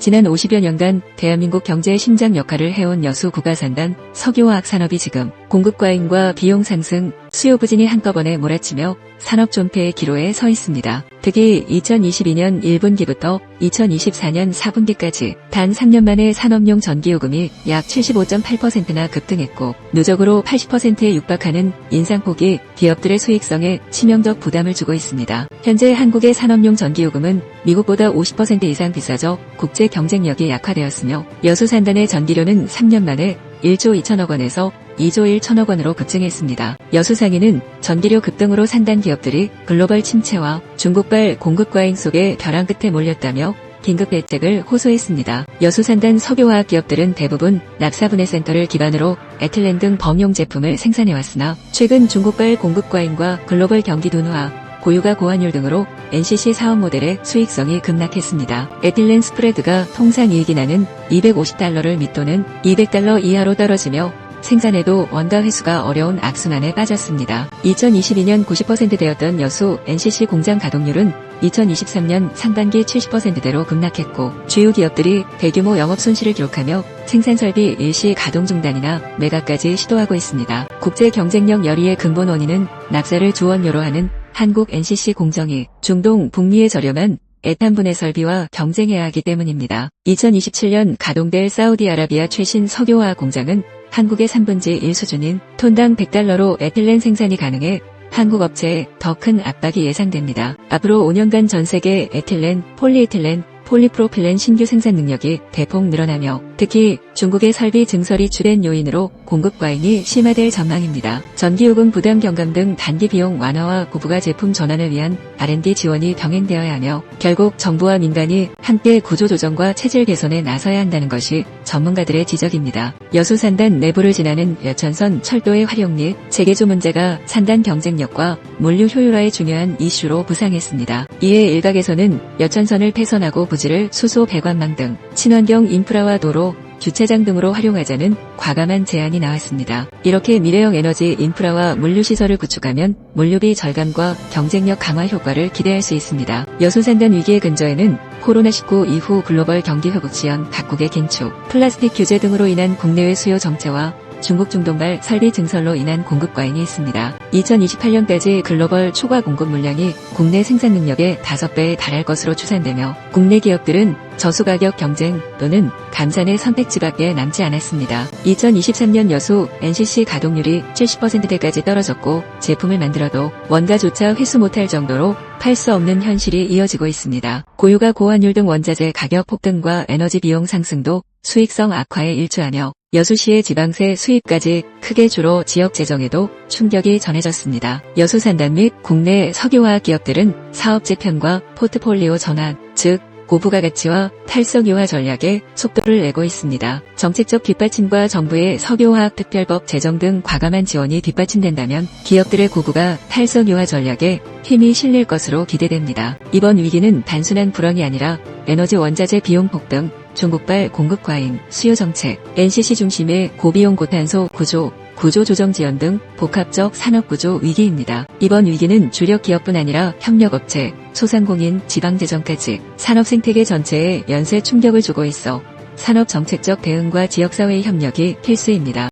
지난 50여 년간 대한민국 경제의 심장 역할을 해온 여수 구가산단 석유화학 산업이 지금 공급 과잉과 비용 상승, 수요 부진이 한꺼번에 몰아치며 산업 존폐의 기로에 서 있습니다. 특히 2022년 1분기부터 2024년 4분기까지 단 3년 만에 산업용 전기요금이 약 75.8%나 급등했고 누적으로 80%에 육박하는 인상폭이 기업들의 수익성에 치명적 부담을 주고 있습니다. 현재 한국의 산업용 전기요금은 미국보다 50% 이상 비싸져 국제 경쟁력이 약화되었으며 여수 산단의 전기료는 3년 만에 1조 2천억 원에서 2조 1천억 원으로 급증했습니다. 여수 상인은 전기료 급등으로 산단 기업들이 글로벌 침체와 중국발 공급 과잉 속에 벼랑 끝에 몰렸다며 긴급 대책을 호소했습니다. 여수 산단 석유화학 기업들은 대부분 납사분해센터를 기반으로 에틸렌 등 범용 제품을 생산해왔으나 최근 중국발 공급 과잉과 글로벌 경기 둔화, 고유가 고환율 등으로 NCC 사업 모델의 수익성이 급락했습니다. 에틸렌 스프레드가 통상 이익이 나는 $250를 밑도는 $200 이하로 떨어지며 생산에도 원가 회수가 어려운 악순환에 빠졌습니다. 2022년 90% 되었던 여수 NCC 공장 가동률은 2023년 상반기 70%대로 급락했고 주요 기업들이 대규모 영업 손실을 기록하며 생산 설비 일시 가동 중단이나 매각까지 시도하고 있습니다. 국제 경쟁력 열의의 근본 원인은 납사를 주원료로 하는 한국 NCC 공정이 중동 북미의 저렴한 에탄 분해 설비와 경쟁해야 하기 때문입니다. 2027년 가동될 사우디아라비아 최신 석유화학 공장은 한국의 3분의 1 수준인 톤당 $100로 에틸렌 생산이 가능해 한국 업체에 더 큰 압박이 예상됩니다. 앞으로 5년간 전 세계 에틸렌, 폴리에틸렌, 폴리프로필렌 신규 생산 능력이 대폭 늘어나며 특히 중국의 설비 증설이 주된 요인으로 공급 과잉이 심화될 전망입니다. 전기요금 부담 경감 등 단기 비용 완화와 고부가 제품 전환을 위한 R&D 지원이 병행되어야 하며 결국 정부와 민간이 함께 구조조정과 체질 개선에 나서야 한다는 것이 전문가들의 지적입니다. 여수 산단 내부를 지나는 여천선 철도의 활용리, 재개조 문제가 산단 경쟁력과 물류 효율화의 중요한 이슈로 부상했습니다. 이에 일각에서는 여천선을 폐선하고 부지를 수소 배관망 등 친환경 인프라와 도로, 주차장 등으로 활용하자는 과감한 제안이 나왔습니다. 이렇게 미래형 에너지 인프라와 물류시설을 구축하면 물류비 절감과 경쟁력 강화 효과를 기대할 수 있습니다. 여수 산단 위기의 근저에는 코로나19 이후 글로벌 경기 회복 지연, 각국의 긴축, 플라스틱 규제 등으로 인한 국내외 수요 정체와 중국 중동발 설비 증설로 인한 공급 과잉이 있습니다. 2028년까지 글로벌 초과 공급 물량이 국내 생산 능력의 5배에 달할 것으로 추산되며 국내 기업들은 저수가격 경쟁 또는 감산의 선택지밖에 남지 않았습니다. 2023년 여수 NCC 가동률이 70%대까지 떨어졌고 제품을 만들어도 원가조차 회수 못할 정도로 팔 수 없는 현실이 이어지고 있습니다. 고유가 고환율 등 원자재 가격 폭등과 에너지 비용 상승도 수익성 악화에 일조하며 여수시의 지방세 수입까지 크게 줄어 지역 재정에도 충격이 전해졌습니다. 여수 산단 및 국내 석유화학 기업들은 사업 재편과 포트폴리오 전환, 즉 고부가 가치와 탈석유화 전략에 속도를 내고 있습니다. 정책적 뒷받침과 정부의 석유화학 특별법 제정 등 과감한 지원이 뒷받침된다면 기업들의 고부가 탈석유화 전략에 힘이 실릴 것으로 기대됩니다. 이번 위기는 단순한 불황이 아니라 에너지 원자재 비용 폭등, 중국발 공급 과잉, 수요 정책, NCC 중심의 고비용 고탄소 구조 조정 지연 등 복합적 산업구조 위기입니다. 이번 위기는 주력 기업뿐 아니라 협력업체, 소상공인, 지방재정까지 산업 생태계 전체에 연쇄 충격을 주고 있어 산업 정책적 대응과 지역사회의 협력이 필수입니다.